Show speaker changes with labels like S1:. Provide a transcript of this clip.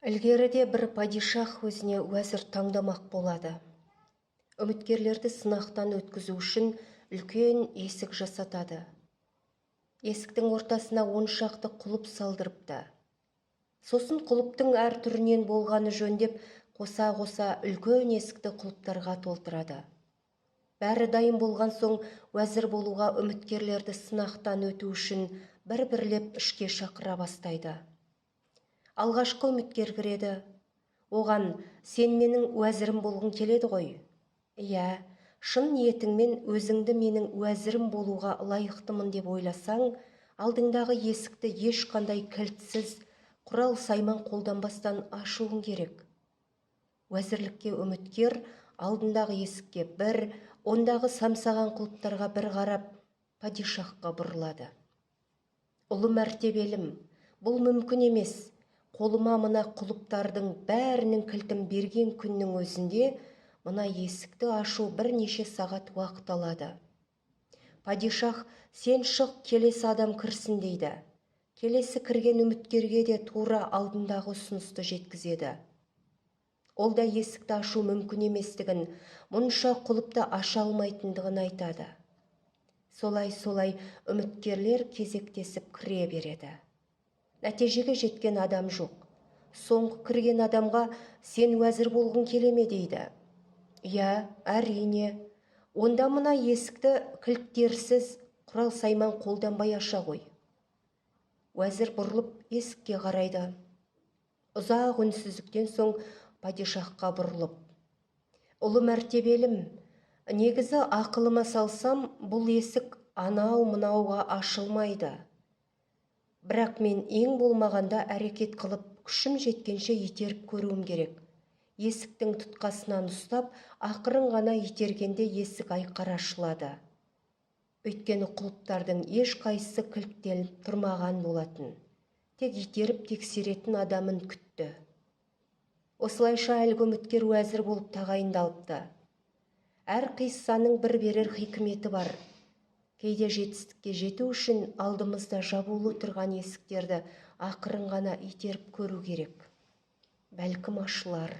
S1: Ілгеріде бір падишах өзіне уәзір таңдамақ болады. Үміткерлерді сынақтан өткізу үшін үлкен есік жасатады. Есіктің ортасына 10 шақты құлып салдырыпты. Сосын құлыптың әр түрінен болғаны жөндеп, қоса-қоса үлкен есікті құлыптарға толтырады. Бәрі дайын болған соң уәзір болуға үміткерлерді сынақтан өту үшін бір-бірлеп ішке шақыра бастайды. Алғашқы үміткер кіреді. Оған: «Сен менің уәзірім болғың келеді ғой?» «Иә, шын ниетіңмен өзіңді менің уәзірім болуға лайықтымын деп ойласаң, алдыңдағы есікті ешқандай кілтсіз, құрал-сайман қолданбастан ашуың керек». Уәзірлікке үміткер алдындағы есікке бір, ондағы самсаған құлыптарға бір қарап, падишахқа бұрылады. «Ұлы мәртебелім, бұл мүмкін емес. Қолыма мына құлыптардың бәрінің кілтін берген күннің өзінде мына есікті ашу бірнеше сағат уақыт алады». Падишах: «Сен шық, келесі адам кірсін» дейді. Келесі кірген үміткерге де тура алдындағы ұсынысты жеткізеді. Ол да есікті ашу мүмкін еместігін, мұнша құлыпты аша алмайтындығын айтады. Солай үміткерлер кезектесіп кіре береді. Нәтижеге жеткен адам жоқ. Соңғы кірген адамға: «Сен уәзір болғың келеме?» дейді. «Иә, әрине. Онда мына есікті кілттерсіз, құрал-сайман қолданбай аша ғой». Уәзір бұрылып есікке қарайды. Ұзақ үнсіздіктен соң падишахқа бұрылып: «Ұлы мәртебелім, негізі ақылыма салсам, бұл есік анау-мынауға ашылмайды. Бірақ мен ең болмағанда әрекет қылып, күшім жеткенше итеріп көруім керек. Есіктің тұтқасынан ұстап, ақырын ғана itергенде есік айқара ашылады. Өйткені құлыптардың ешқайсысы кілттеліп тұрмаған болатын. Тек итеріп тексеретін адамын күтті». Осылайша әлгі үміткер уәзір болып тағайындалыпты. Әр қиссаның бір берер хикметі бар. Кейде жетістікке жету үшін алдымызда жабулы тұрған есіктерді ақырын ғана итеріп көру керек. Бәлкім ашылар.